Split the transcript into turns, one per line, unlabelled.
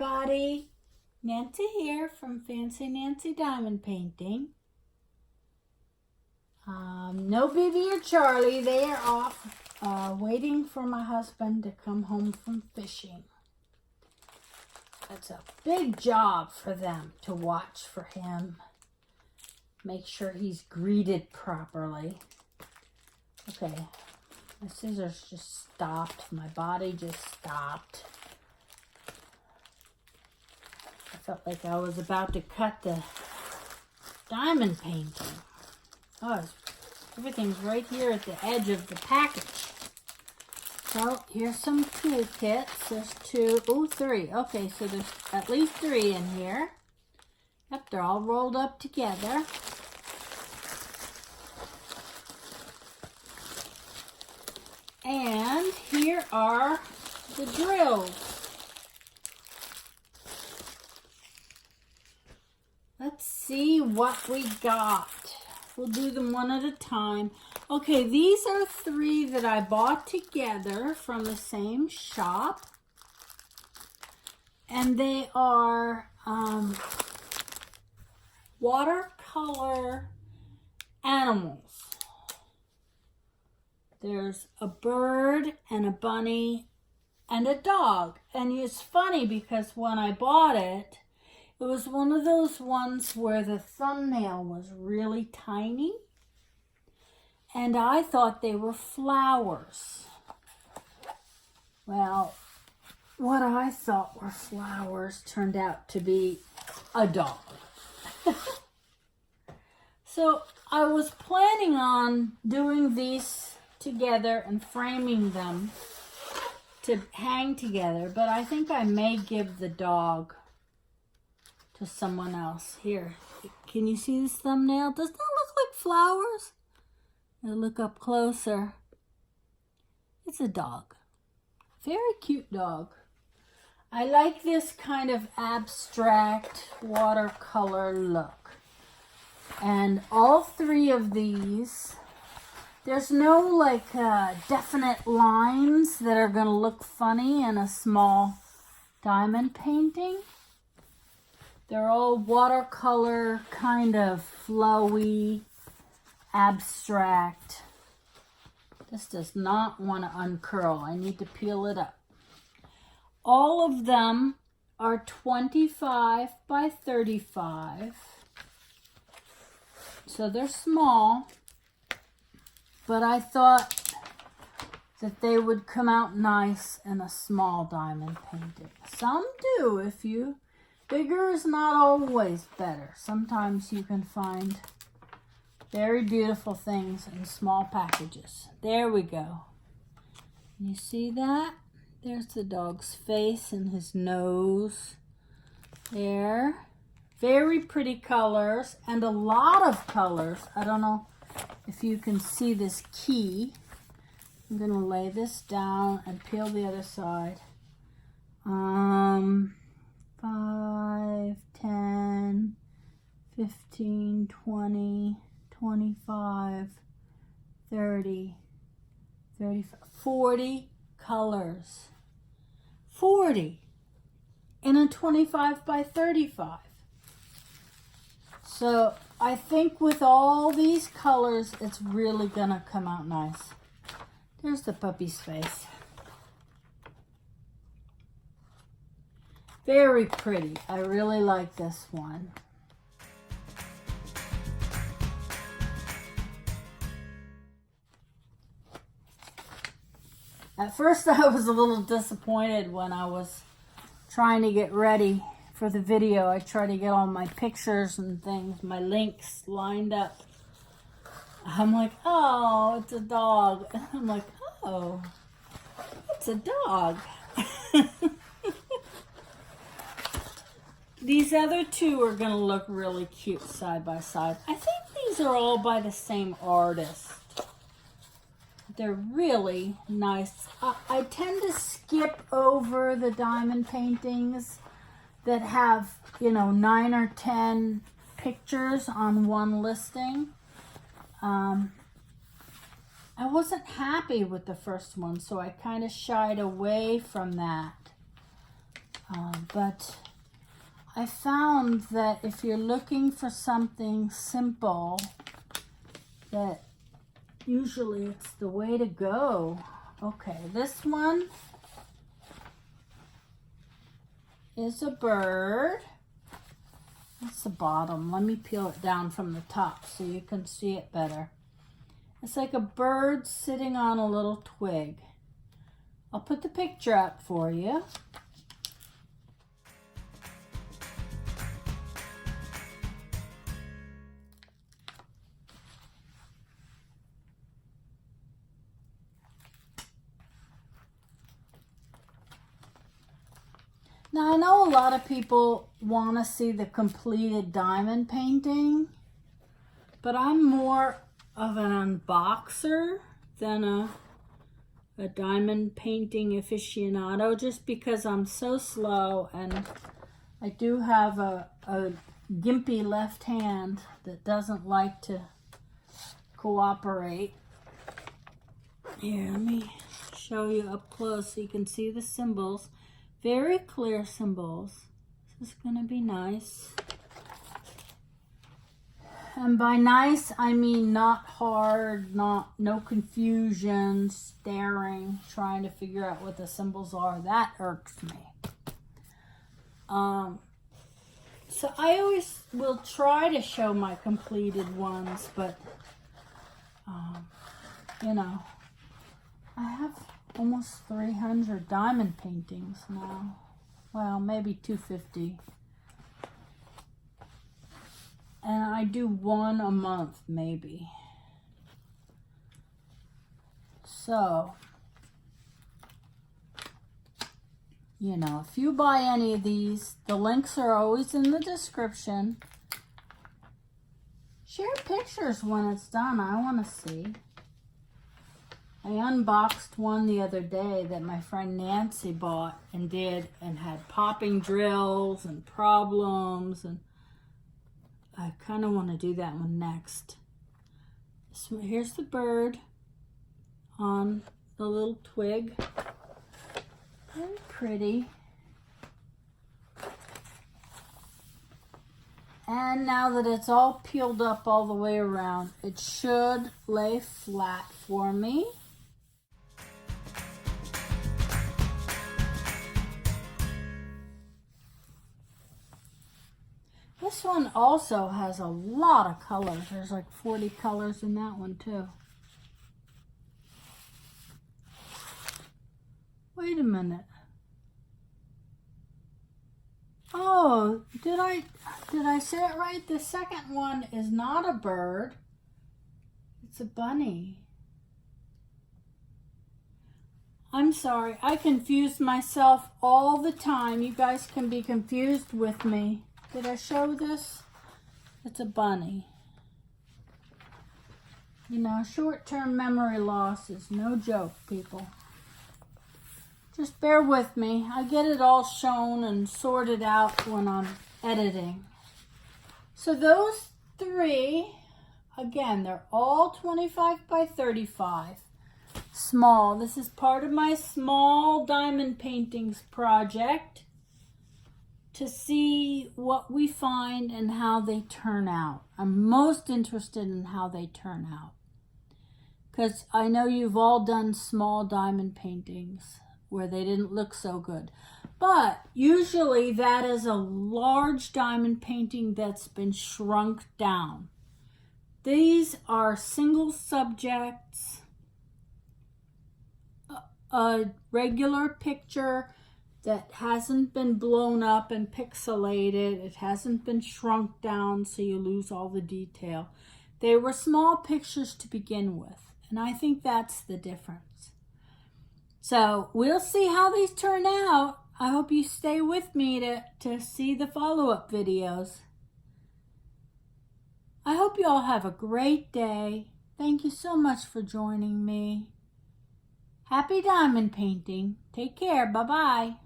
everybody. Nancy here from Fancy Nancy Diamond Painting. No Bibi or Charlie. They are off waiting for my husband to come home from fishing. That's a big job for them to watch for him. Make sure he's greeted properly. Okay, my scissors just stopped. My body just stopped. I felt like I was about to cut the diamond painting. Oh, everything's right here at the edge of the package. So here's some toolkits. There's three. Okay, so there's at least 3 in here. Yep, they're all rolled up together. And here are the drills. Let's see what we got. We'll do them one at a time. Okay, these are 3 that I bought together from the same shop. And they are watercolor animals. There's a bird and a bunny and a dog. And it's funny because when I bought it, it was one of those ones where the thumbnail was really tiny. And I thought they were flowers. Well, what I thought were flowers turned out to be a dog. So I was planning on doing these together and framing them to hang together, but I think I may give the dog to someone else. Here, can you see this thumbnail? Does that look like flowers? I'll look up closer. It's a dog. Very cute dog. I like this kind of abstract watercolor look. And all 3 of these, there's no like definite lines that are going to look funny in a small diamond painting. They're all watercolor, kind of flowy, abstract. This does not want to uncurl. I need to peel it up. All of them are 25 by 35. So they're small, but I thought that they would come out nice in a small diamond painting. Some do. Bigger is not always better. Sometimes you can find very beautiful things in small packages. There we go. You see that? There's the dog's face and his nose. There. Very pretty colors and a lot of colors. I don't know if you can see this key. I'm going to lay this down and peel the other side. 5, 10, 15, 20, 25, 30, 35, 40 colors. 40 in a 25 by 35. So I think with all these colors, it's really gonna come out nice. There's the puppy's face. Very pretty. I really like this one. At first I was a little disappointed when I was trying to get ready for the video. I tried to get all my pictures and things, my links lined up. I'm like, oh, it's a dog. And I'm like, oh, it's a dog. These other 2 are going to look really cute side by side. I think these are all by the same artist. They're really nice. I tend to skip over the diamond paintings that have, 9 or 10 pictures on one listing. I wasn't happy with the first one, so I kind of shied away from that. But I found that if you're looking for something simple, that usually it's the way to go. Okay, this one is a bird. That's the bottom. Let me peel it down from the top so you can see it better. It's like a bird sitting on a little twig. I'll put the picture up for you. Now, I know a lot of people want to see the completed diamond painting, but I'm more of an unboxer than a diamond painting aficionado, just because I'm so slow and I do have a gimpy left hand that doesn't like to cooperate. Here, let me show you up close so you can see the symbols. Very clear symbols. This is going to be nice. And by nice, I mean not hard, no confusion, staring, trying to figure out what the symbols are. That irks me. So I always will try to show my completed ones, but, you know, I have almost 300 diamond paintings now. Well, maybe 250. And I do one a month, maybe. So, you know, if you buy any of these, the links are always in the description. Share pictures when it's done. I want to see. I unboxed one the other day that my friend Nancy bought and did, and had popping drills and problems, and I kind of want to do that one next. So here's the bird on the little twig. Very pretty. And now that it's all peeled up all the way around, it should lay flat for me. This one also has a lot of colors. There's like 40 colors in that one too. Wait a minute. Oh, did I say it right? The second one is not a bird. It's a bunny. I'm sorry. I confuse myself all the time. You guys can be confused with me. Did I show this? It's a bunny. You know, short-term memory loss is no joke, people. Just bear with me. I get it all shown and sorted out when I'm editing. So those three, again, they're all 25 by 35. Small. This is part of my small diamond paintings project, to see what we find and how they turn out. I'm most interested in how they turn out, because I know you've all done small diamond paintings where they didn't look so good. But usually that is a large diamond painting that's been shrunk down. These are single subjects, a regular picture that hasn't been blown up and pixelated. It hasn't been shrunk down so you lose all the detail. They were small pictures to begin with, and I think that's the difference. So we'll see how these turn out. I hope you stay with me to see the follow-up videos. I hope you all have a great day. Thank you so much for joining me. Happy diamond painting. Take care. Bye-bye.